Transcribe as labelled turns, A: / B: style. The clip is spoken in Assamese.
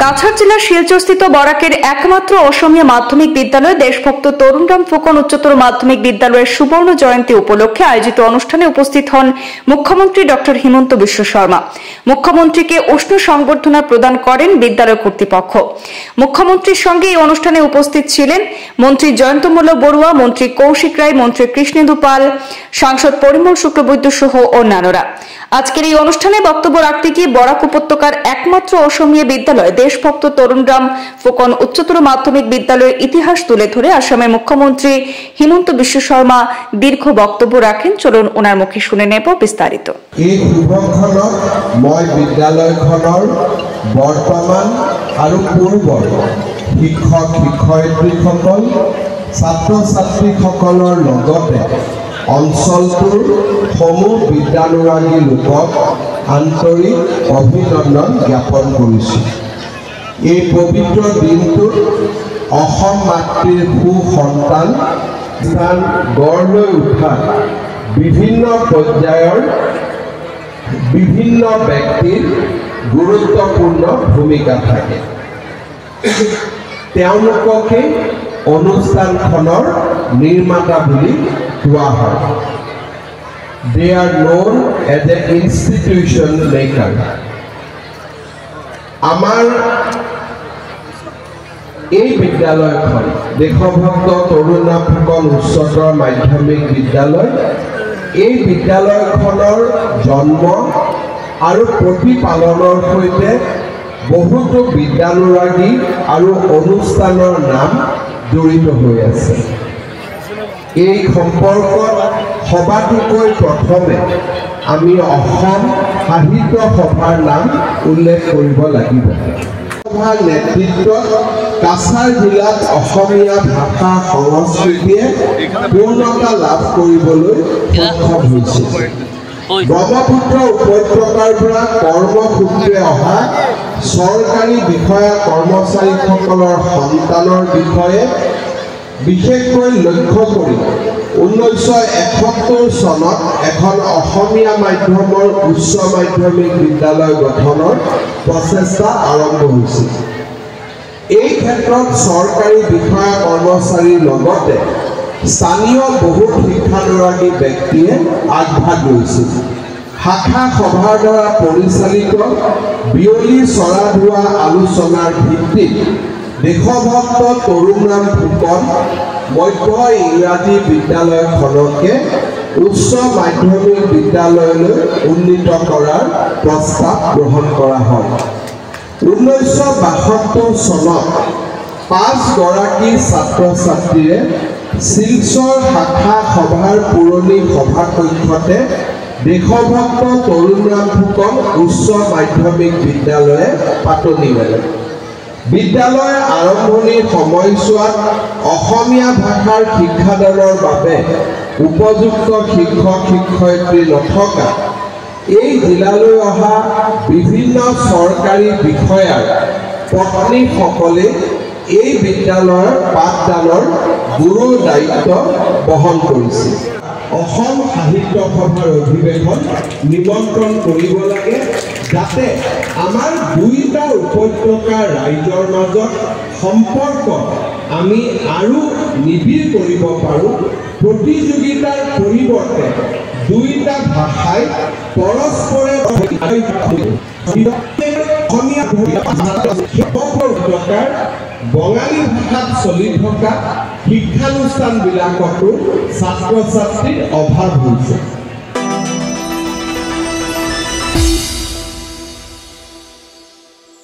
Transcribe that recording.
A: কাছাড় জেলার শিলচরস্থিত বরাকের একমাত্র অসমীয়া মাধ্যমিক বিদ্যালয় দেশভক্ত তরুণরাম ফুকন উচ্চতর মাধ্যমিক বিদ্যালয়ের সুবর্ণ জয়ন্তী উপলক্ষে আয়োজিত অনুষ্ঠানে উপস্থিত হন মুখ্যমন্ত্রী ডক্টর হিমন্ত বিশ্ব শর্মা। মুখ্যমন্ত্রীকে উষ্ণ সংবর্ধনা প্রদান করেন বিদ্যালয় কর্তৃপক্ষ। মুখ্যমন্ত্রীর সঙ্গে এই অনুষ্ঠানে উপস্থিত ছিলেন মন্ত্রী জয়ন্তমল্ল বড়ুয়া, মন্ত্রী কৌশিক রায়, মন্ত্রী কৃষ্ণেন্দু পাল, সাংসদ পরিমল শুক্লবৈদ্য সহ অন্যান্যরা। আজকের এই অনুষ্ঠানে বক্তব্য রাখতে গিয়ে বরাক উপত্যকার একমাত্র অসমীয়া বিদ্যালয় দেশভক্ত তরুণরাম ফুকন উচ্চতর মাধ্যমিক বিদ্যালয়ের ইতিহাস তুলে ধরে আসামের মুখ্যমন্ত্রী হিমন্ত বিশ্ব শর্মা দীর্ঘ বক্তব্য রাখেন। চলুন ওনার মুখে শুনে নেব বিস্তারিত।
B: এই শুভক্ষণত মই বিদ্যালয়খনৰ বৰ্তমান আৰু পূৰ্বৰ শিক্ষক শিক্ষয়িত্ৰীসকল ছাত্ৰ ছাত্ৰীসকলৰ লগতে অঞ্চলটোৰ সমূহ বিদ্যানুৰাগী লোকক আন্তৰিক অভিনন্দন জ্ঞাপন কৰিছোঁ। এই পবিত্ৰ দিনটোত অসম মাতৃৰ সুসন্তান স্থান গঢ় লৈ উঠাত বিভিন্ন পৰ্যায়ৰ বিভিন্ন ব্যক্তিৰ গুৰুত্বপূৰ্ণ ভূমিকা থাকে। তেওঁলোককে অনুষ্ঠানখনৰ নিৰ্মাতা বুলি কোৱা হয়। They are known as an institution maker. আমাৰ এই বিদ্যালয়খন দেশভক্ত তৰুণৰাম ফুকন উচ্চতৰ মাধ্যমিক বিদ্যালয়। এই বিদ্যালয়খনৰ জন্ম আৰু প্ৰতিপালনৰ সৈতে বহুতো বিদ্যানুৰাগী আৰু অনুষ্ঠানৰ নাম জড়িত হৈ আছে। এই সম্পৰ্কত সবাতোকৈ প্ৰথমে আমি অসম সাহিত্য সভাৰ নাম উল্লেখ কৰিব লাগিব। সভাৰ নেতৃত্বত কাছাৰ জিলাত অসমীয়া ভাষা সংস্কৃতিয়ে পূৰ্ণতা লাভ কৰিবলৈ সক্ষম হৈছে। ব্ৰহ্মপুত্ৰ উপত্যকাৰ পৰা কৰ্মসূত্ৰে অহা চৰকাৰী বিষয়া কৰ্মচাৰীসকলৰ সন্তানৰ বিষয়ে বিশেষকৈ লক্ষ্য কৰি 1971 চনত এখন অসমীয়া মাধ্যমৰ উচ্চ মাধ্যমিক বিদ্যালয় গঠনৰ প্ৰচেষ্টা আৰম্ভ হৈছিল। এই ক্ষেত্ৰত চৰকাৰী বিষয়া কৰ্মচাৰীৰ লগতে স্থানীয় বহুত শিক্ষানুৰাগী ব্যক্তিয়ে আগভাগ লৈছিল। শাখা সভাৰ দ্বাৰা পৰিচালিত বিয়লি চৰা ধোৱা আলোচনাৰ ভিত্তিত দেশভক্ত তৰুণৰাম ফুকন মধ্য ইংৰাজী বিদ্যালয়খনকে উচ্চ মাধ্যমিক বিদ্যালয়লৈ উন্নীত কৰাৰ প্ৰস্তাৱ গ্ৰহণ কৰা হয়। 1972 চনত 5 গৰাকী ছাত্ৰ ছাত্ৰীয়ে শিলচৰ শাখা সভাৰ পুৰণি সভাকক্ষতে দেশভক্ত তৰুণৰাম ফুকন উচ্চ মাধ্যমিক বিদ্যালয়ে পাতনি মেলে। বিদ্যালয়ৰ আৰম্ভণিৰ সময়ছোৱাত অসমীয়া ভাষাৰ শিক্ষাদানৰ বাবে উপযুক্ত শিক্ষক শিক্ষয়িত্ৰী নথকা এই জিলালৈ অহা বিভিন্ন চৰকাৰী বিষয়াৰ পত্নীসকলে এই বিদ্যালয়ৰ পাঠদানৰ গুৰু দায়িত্ব বহন কৰিছিল। অসম সাহিত্য সভাৰ অধিৱেশন নিমন্ত্ৰণ কৰিব লাগে যাতে আমাৰ দুইটা উপত্যকাৰ ৰাইজৰ মাজত সম্পৰ্ক আমি আৰু নিবিড় কৰিব পাৰোঁ। প্ৰতিযোগিতাৰ পৰিৱৰ্তে দুইটা ভাষাই পৰস্পৰে অসমীয়া উপত্যকাৰ বঙালী ভাষাত চলি থকা শিক্ষানুষ্ঠানবিলাকতো ছাত্ৰ ছাত্ৰীৰ অভাৱ হৈছে।